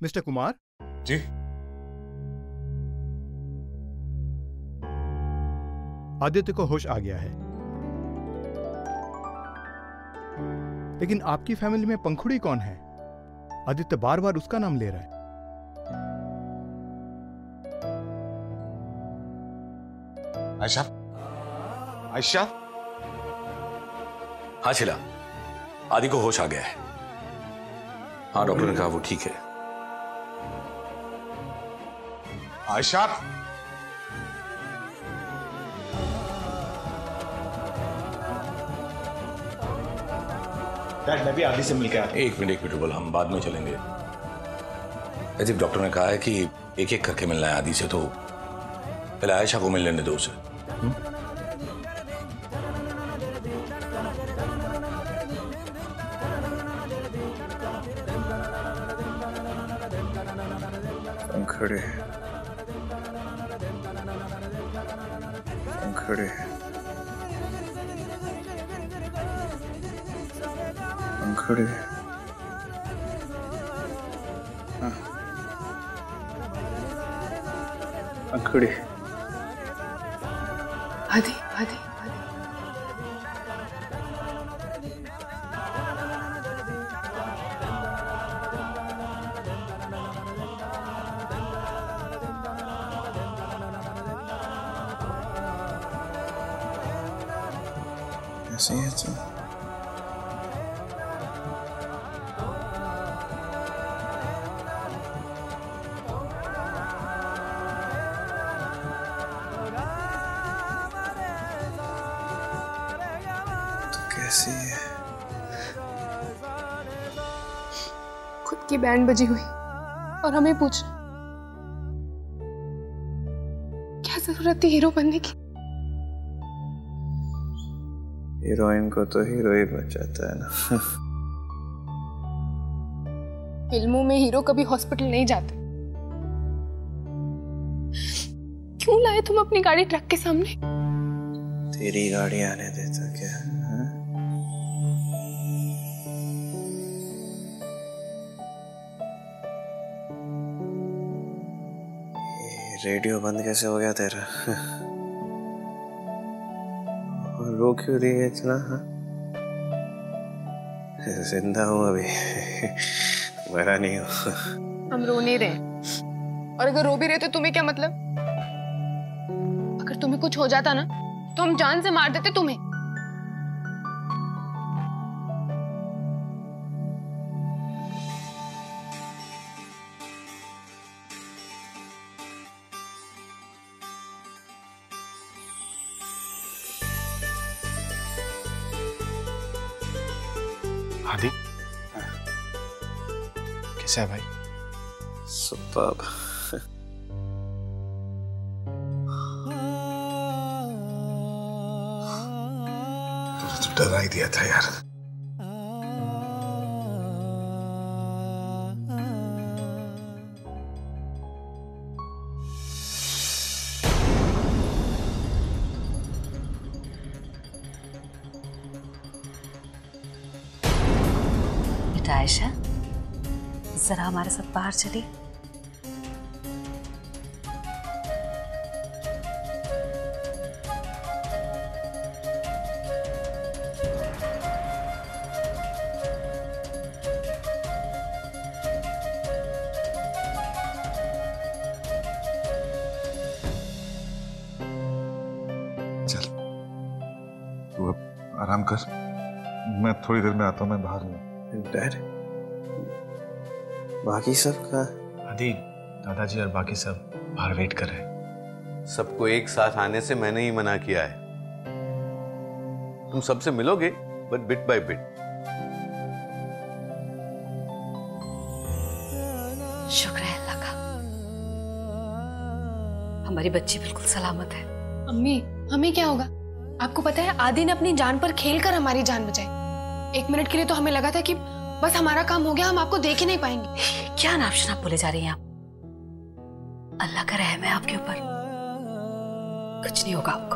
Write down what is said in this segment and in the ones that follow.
Mister Kumar ji. Aditya को होश आ गया है, लेकिन आपकी फैमिली में पंखुड़ी कौन है? आदित्य बार बार उसका नाम ले रहा है। आयशा, आयशा। हाँ शिला, आदि को होश आ गया है। हाँ, डॉक्टर ने कहा वो ठीक है। आयशा, डैड मैं भी आदि से मिलकर आता हूं। एक मिनट बोल, हम बाद में चलेंगे। ऐसे डॉक्टर ने कहा है कि एक एक करके मिलना है आदि से, तो पहले आयशा को मिल लेने दो उसे। पंखुड़ी, पंखुड़ी, पंखुड़ी। हाँ, पंखुड़ी। आदि, आदि, आदि। ऐसे ही है तुम। कैसी है? खुद की बैंड बजी हुई और हमें पूछना क्या जरूरत थी हीरो बनने की? हीरोइन को तो हीरो ही बचाता है ना। फिल्मों में हीरो कभी हॉस्पिटल नहीं जाते। क्यों लाए तुम अपनी गाड़ी ट्रक के सामने? तेरी गाड़ी आने देता क्या? हाँ? ये रेडियो बंद कैसे हो गया तेरा? रो क्यों रही है इतना? हाँ? जिंदा हूं अभी, मरा नहीं हूं। हम रो नहीं रहे, और अगर रो भी रहे तो तुम्हें क्या मतलब? अगर तुम्हें कुछ हो जाता ना तो हम जान से मार देते तुम्हें। आदि कैसा है भाई? सुपर्ब। तो डरा ही दिया था यार। आयशा, जरा हमारे साथ बाहर चलिए। चल तू अब आराम कर, मैं थोड़ी देर में आता हूँ। मैं बाहर हूँ। डैड, बाकी सब का? आदि, दादाजी और बाकी सब बाहर वेट कर रहे हैं। सबको एक साथ आने से मैंने ही मना किया है। तुम सबसे मिलोगे, बट बिट बाय बिट। शुक्र है अल्लाह का, हमारी बच्ची बिल्कुल सलामत है। अम्मी, हमें क्या होगा? आपको पता है आदि ने अपनी जान पर खेलकर हमारी जान बचाई। एक मिनट के लिए तो हमें लगा था कि बस हमारा काम हो गया, हम आपको देख ही नहीं पाएंगे। क्या नाम शनाब बोले जा रही हैं आप? अल्लाह का रहम है आपके ऊपर, कुछ नहीं होगा आपको।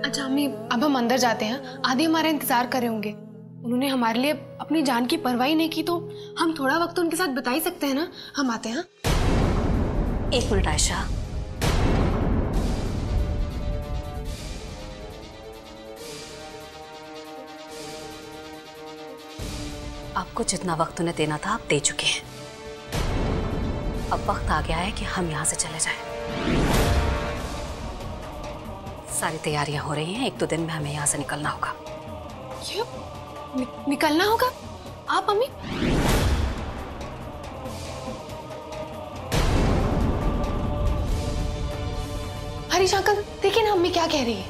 अच्छा अम्मी, अब हम अंदर जाते हैं। आदि हमारा इंतजार कर रहे होंगे। उन्होंने हमारे लिए अपनी जान की परवाह ही नहीं की तो हम थोड़ा वक्त उनके साथ बिता ही सकते हैं ना। हम आते हैं। एक मिनट आयशा, आपको जितना वक्त उन्हें देना था आप दे चुके हैं। अब वक्त आ गया है कि हम यहां से चले जाएं। सारी तैयारियां हो रही हैं, 1-2 दिन में हमें यहां से निकलना होगा। क्या? निकलना होगा? आप अम्मी? हरीश अंकल देखिए ना अम्मी क्या कह रही है।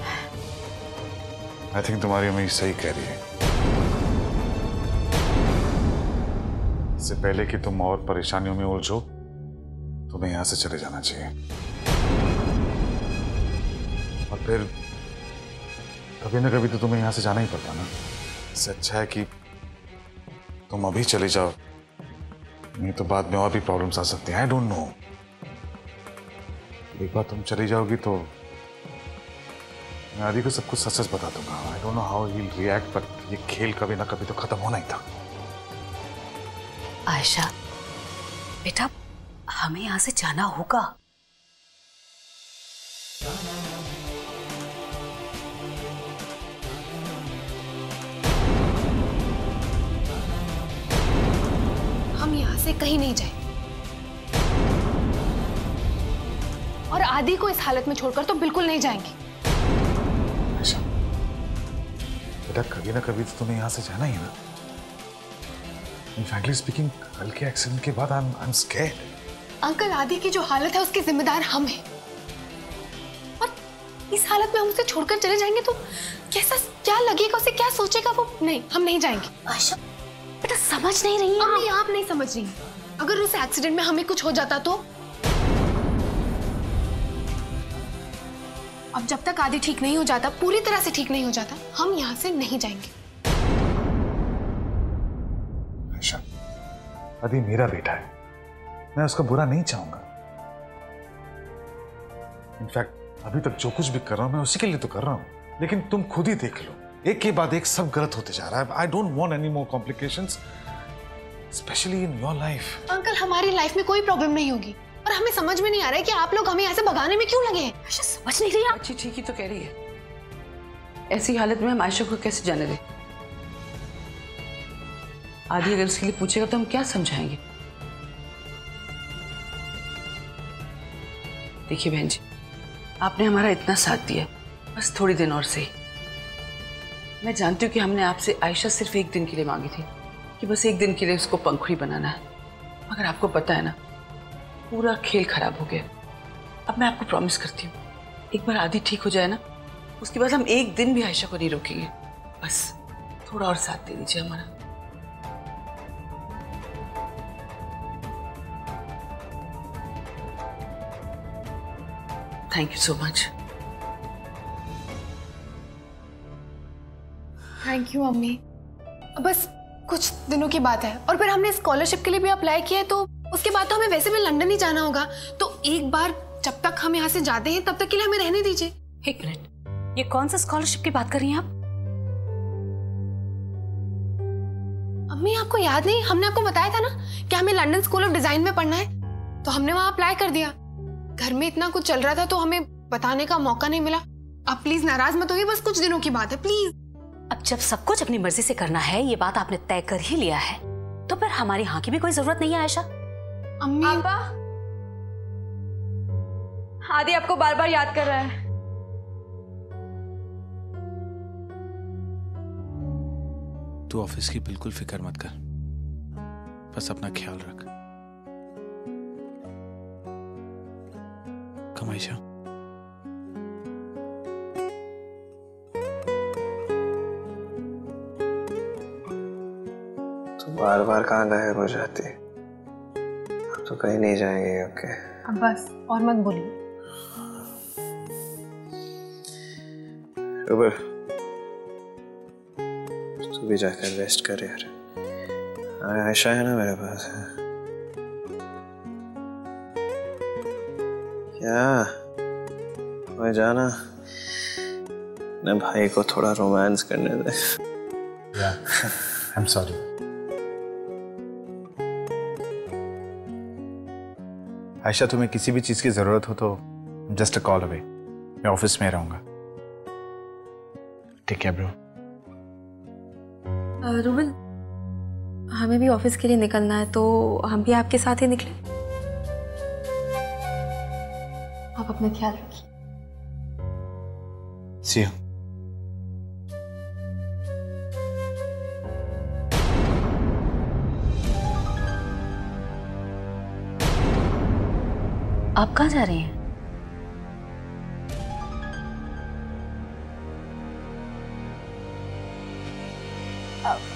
आई थिंक तुम्हारी अम्मी सही कह रही है। इससे पहले कि तुम और परेशानियों में उलझो तुम्हें यहां से चले जाना चाहिए। और फिर कभी ना कभी तो तुम्हें यहां से जाना ही पड़ता ना। इससे अच्छा है कि तुम अभी चले जाओ, नहीं तो बाद में और भी प्रॉब्लम्स आ सकते हैं। आई डोंट नो, एक बार तुम चली जाओगी तो मैं आदि को सब कुछ सच सच बता दूंगा। I don't know how he will react, but ये खेल कभी ना कभी तो खत्म होना ही था। आयशा बेटा, हमें यहां से जाना होगा। हम यहां से कहीं नहीं जाए और आदि को इस हालत में छोड़कर तो बिल्कुल नहीं जाएंगे। बेटा कभी ना कभी तो तुम्हें यहां से जाना ही है ना। फ्रैंकली स्पीकिंग, कल के एक्सीडेंट के बाद आई एम स्कैर्ड। अंकल आदि की जो हालत है उसके जिम्मेदार हम हैं और इस हालत में हम उसे छोड़कर चले जाएंगे तो कैसा, क्या लगेगा उसे, क्या सोचेगा वो। नहीं, हम नहीं जाएंगे। आयशा बेटा समझ नहीं रही है। अम्मी आप नहीं समझ रही। अगर उस एक्सीडेंट में हमें कुछ हो जाता तो? अब जब तक आदि ठीक नहीं हो जाता, पूरी तरह से ठीक नहीं हो जाता, हम यहाँ से नहीं जाएंगे। आयशा, आदि मेरा बेटा है, मैं उसका बुरा नहीं चाहूंगा। इनफैक्ट अभी तक जो कुछ भी कर रहा हूं मैं उसी के लिए तो कर रहा हूं। लेकिन तुम खुद ही देख लो, एक के बाद एक सब गलत होते जा रहा है। I don't want any more complications, specially in your life. Uncle हमारी लाइफ में कोई प्रॉब्लम नहीं होगी और हमें समझ में नहीं आ रहा है कि आप लोग हमें यहाँ से भगाने में क्यों लगे हैं। आयशा समझ नहीं रही आप। अच्छी ठीक ही तो कह रही है। ऐसी हालत में हम आयशा को कैसे जाने दें? आदि अगर उसके लिए पूछेगा तो हम क्या समझाएंगे? देखिए बहन जी, आपने हमारा इतना साथ दिया, बस थोड़ी दिन और सही। मैं जानती हूँ कि हमने आपसे आयशा सिर्फ 1 दिन के लिए मांगी थी कि बस 1 दिन के लिए उसको पंखुड़ी बनाना है, मगर आपको पता है ना पूरा खेल खराब हो गया। अब मैं आपको प्रॉमिस करती हूँ, एक बार आदि ठीक हो जाए ना, उसके बाद हम 1 दिन भी आयशा को नहीं रोकेंगे। बस थोड़ा और साथ दे दीजिए हमारा। Thank you so much. Thank you अम्मी। बस कुछ दिनों की बात है और फिर हमने स्कॉलरशिप के लिए भी अप्लाई किया है, तो उसके बाद तो हमें वैसे भी लंदन ही जाना होगा। तो एक बार जब तक हम यहाँ से जाते हैं तब तक के लिए हमें रहने दीजिए। 1 मिनट, ये कौन सा स्कॉलरशिप की बात कर रही हैं आप? अम्मी आपको याद नहीं, हमने आपको बताया था ना कि हमें लंदन स्कूल ऑफ डिजाइन में पढ़ना है, तो हमने वहां अप्लाई कर दिया। घर में इतना कुछ चल रहा था तो हमें बताने का मौका नहीं मिला। आप प्लीज नाराज मत होइए, बस कुछ दिनों की बात है, प्लीज। अब जब सब कुछ अपनी मर्जी से करना है, ये बात आपने तय कर ही लिया है, तो फिर हमारी हाँ की भी कोई जरूरत नहीं है आयशा। अम्मी आपा, आदि आपको बार बार याद कर रहा है। तू ऑफिस की बिल्कुल फिक्र मत कर, बस अपना ख्याल रख। कम आयशा। तो बार बार कहाँ गायब हो जाती? अब तो कहीं नहीं जाएंगे। ओके अब बस और मत बोलिए। रुबर, तू भी जाकर रेस्ट कर यार। आयशा है ना मेरे पास। क्या मैं जाना ना, भाई को थोड़ा रोमांस करने दे। I am sorry. आयशा, तुम्हें किसी भी चीज की जरूरत हो तो जस्ट अ कॉल अवे। मैं ऑफिस में रहूंगा। ठीक है ब्रो। रूबल, हमें भी ऑफिस के लिए निकलना है, तो हम भी आपके साथ ही निकले। आप अपना ख्याल रखिए। सी यू। आप कहाँ जा रही हैं?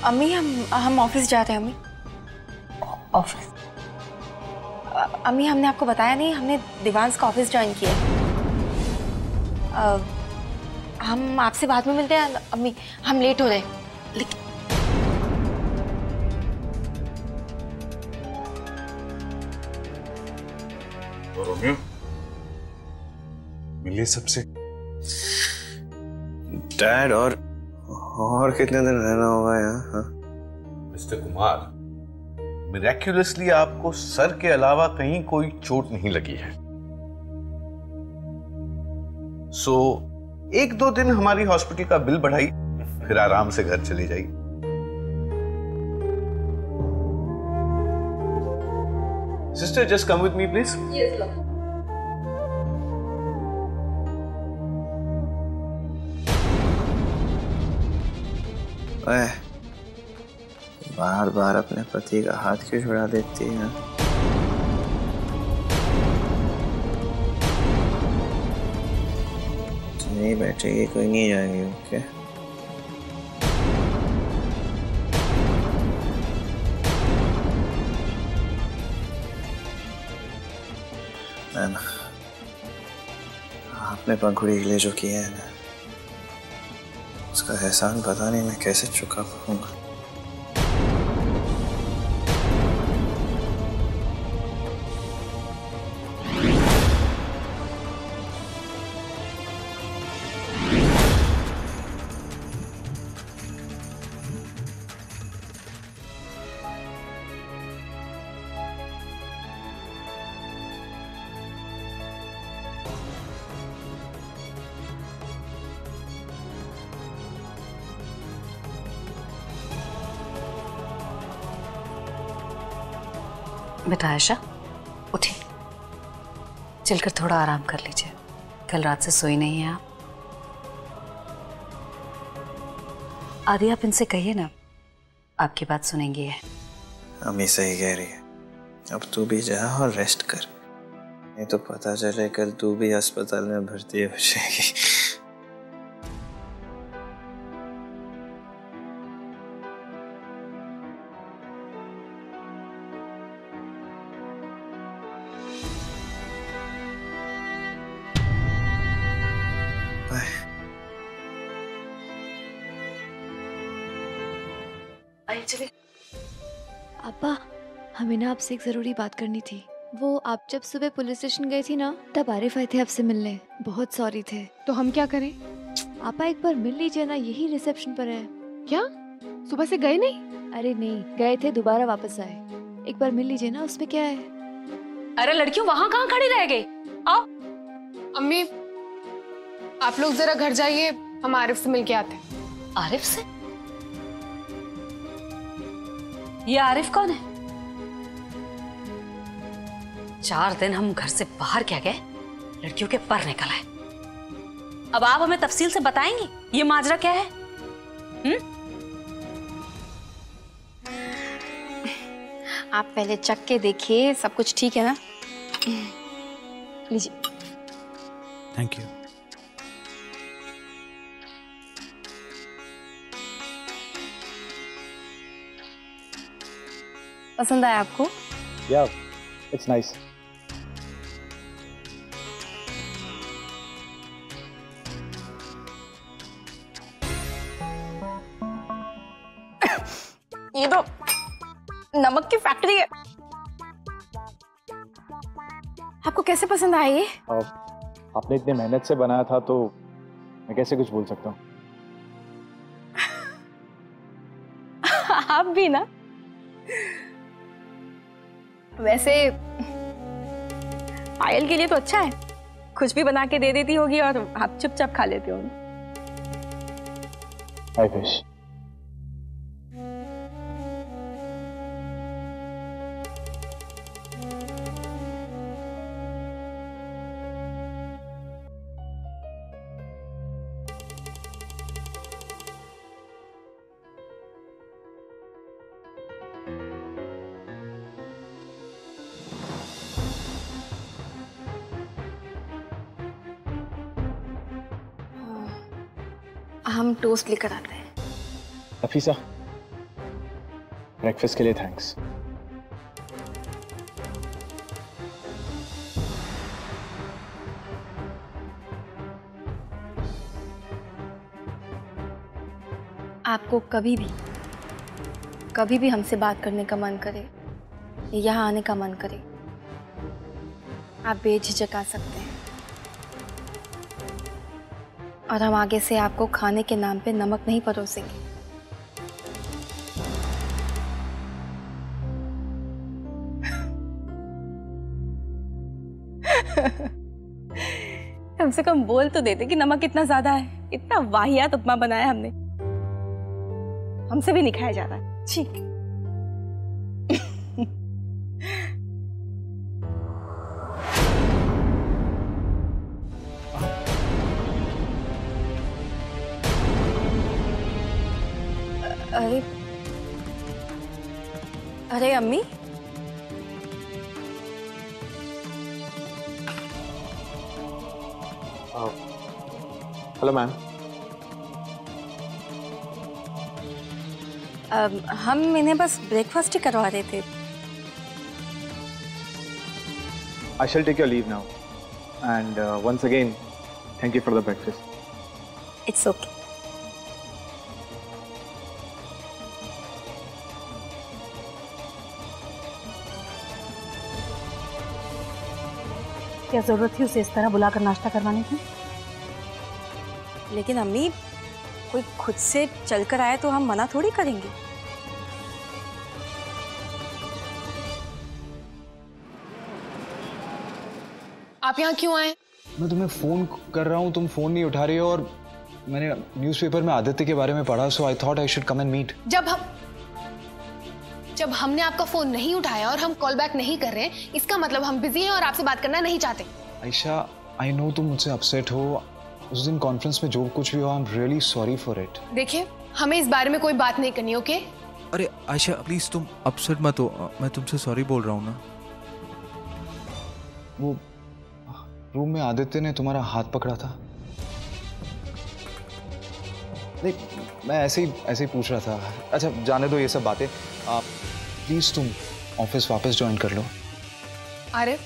अम्मी, हम ऑफिस जा रहे हैं। अम्मी, ऑफिस? अम्मी, हमने आपको बताया नहीं, हमने दिवांश का ऑफिस ज्वाइन किया है। हम आपसे बाद में मिलते हैं अम्मी, हम लेट हो रहे हैं। लेकिन रोमियो, मिलिए सबसे। डैड, और कितने दिन रहना होगा यहाँ? मिस्टर कुमार, मिरेक्युलसली आपको सर के अलावा कहीं कोई चोट नहीं लगी है। सो 1-2 दिन हमारी हॉस्पिटल का बिल बढ़ाई, फिर आराम से घर चली जाइए। Sister, just come with me please. Yes love. बार बार अपने पति का हाथ क्यों छुड़ा देती है? नहीं बैठेगी, कोई नहीं जाएगी। ओके, मैम, आपने पंखुड़ी के लिए जो किया है ना, उसका एहसान पता नहीं मैं कैसे चुका पाऊंगा। बेटा आयशा, उठिए, चलकर थोड़ा आराम कर लीजिए। कल रात से सोई नहीं है आप। आदि, आप इनसे कहिए ना, आपकी बात सुनेंगी है। अम्मी सही कह रही है, अब तू भी जा और रेस्ट कर, नहीं तो पता चले कल तू भी अस्पताल में भर्ती हो जाएगी। अब्बा, हमें ना आपसे एक जरूरी बात करनी थी। वो आप जब सुबह पुलिस स्टेशन गए थी ना, तब आरिफ आए थे आपसे मिलने। बहुत सॉरी थे। तो हम क्या करें? आपा एक बार मिल लीजिए ना, यही रिसेप्शन पर है। क्या सुबह से गए नहीं? अरे नहीं, गए थे, दोबारा वापस आए। एक बार मिल लीजिए ना, उसमें क्या है। अरे लड़कियों, वहां कहाँ खड़ी रह गई? आओ। अम्मी, आप लोग जरा घर जाइए, हम आरिफ से मिलके आते हैं। आरिफ से? ये आरिफ कौन है? 4 दिन हम घर से बाहर क्या गए, लड़कियों के पर निकल आए। अब आप हमें तफसील से बताएंगी ये माजरा क्या है? आप पहले चख के देखिए, सब कुछ ठीक है ना? लीजिए। Thank you. पसंद आया आपको? या, इट्स नाइस। ये तो नमक की फैक्ट्री है। आपको कैसे पसंद आया ये? आपने इतने मेहनत से बनाया था तो मैं कैसे कुछ बोल सकता हूँ। आप भी ना। वैसे पायल के लिए तो अच्छा है, कुछ भी बना के दे देती होगी और आप चुपचाप खा लेते होगे। I wish. हम टोस्ट लेकर आते हैं। नफीसा, ब्रेकफास्ट के लिए थैंक्स। आपको कभी भी हमसे बात करने का मन करे, यहाँ आने का मन करे, आप बेझिझक आ सकते हैं और हम आगे से आपको खाने के नाम पे नमक नहीं परोसेंगे। कम से कम बोल तो देते कि नमक कितना ज्यादा है। इतना वाहियात उपमा बनाया हमने, हमसे भी नहीं खाया जा रहा। ठीक अरे अरे अम्मी, हेलो मैम। हम इन्हें बस ब्रेकफास्ट ही करवा रहे थे। I shall take your leave now. And once again, thank you for the breakfast. It's okay. क्या जरूरत थी उसे इस तरह बुलाकर नाश्ता करवाने की? लेकिन अम्मी, कोई खुद से चलकर आए तो हम मना थोड़ी करेंगे। आप यहाँ क्यों आए? मैं तुम्हें फोन कर रहा हूँ, तुम फोन नहीं उठा रही हो और मैंने न्यूज़पेपर में आदित्य के बारे में पढ़ा, so I thought I should come and meet. जब हमने आपका फोन नहीं उठाया और हम कॉल बैक नहीं कर रहे हैं, इसका मतलब हम बिजी हैं और आपसे बात करना नहीं चाहते। आयशा, आई नो तुम मुझसे अपसेट हो। उस दिन कॉन्फ्रेंस में जो कुछ भी हुआ, I am really sorry for it. देखिए, हमें इस बारे में कोई बात नहीं करनी, ओके? अरे आयशा प्लीज तुम अपसेट मत हो, मैं तुमसे सॉरी बोल रहा हूँ ना। वो रूम में आदित्य ने तुम्हारा हाथ पकड़ा था। देख, मैं ऐसे ही पूछ रहा था। अच्छा जाने दो ये सब बातें, प्लीज तुम ऑफिस वापस ज्वाइन कर लो। आरिफ,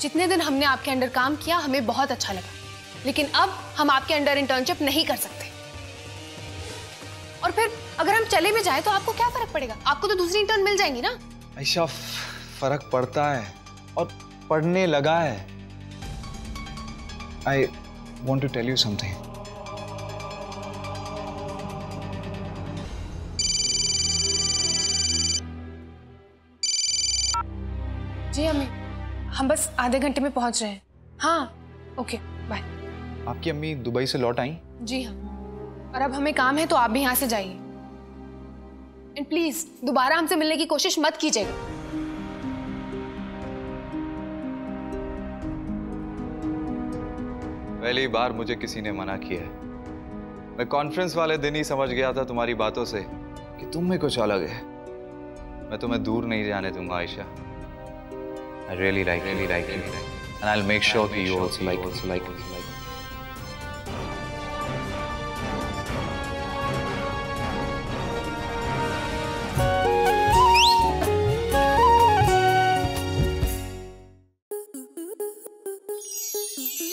जितने दिन हमने आपके अंडर काम किया हमें बहुत अच्छा लगा, लेकिन अब हम आपके अंडर इंटर्नशिप नहीं कर सकते। और फिर अगर हम चले भी जाए तो आपको क्या फर्क पड़ेगा? आपको तो दूसरी इंटर्न मिल जाएंगी ना। आयशा, फर्क पड़ता है और पढ़ने लगा है। I want to tell you something. जी अम्मी, हम बस आधे घंटे में पहुंच रहे हैं। हाँ, ओके, बाय। आपकी अम्मी दुबई से लौट आई? जी हाँ, और अब हमें काम है तो आप भी यहाँ से जाइए। एंड प्लीज दोबारा हमसे मिलने की कोशिश मत कीजिएगा। पहली बार मुझे किसी ने मना किया है। मैं कॉन्फ्रेंस वाले दिन ही समझ गया था तुम्हारी बातों से कि तुम में कुछ अलग है। मैं तुम्हें दूर नहीं जाने दूंगा Ayesha. I really like you, and I'll make sure that you also like it.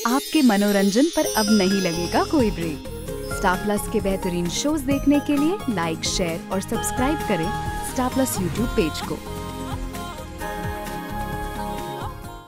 आपके मनोरंजन पर अब नहीं लगेगा कोई ब्रेक। स्टार प्लस के बेहतरीन शोज देखने के लिए लाइक, शेयर और सब्सक्राइब करें स्टार प्लस यूट्यूब पेज को।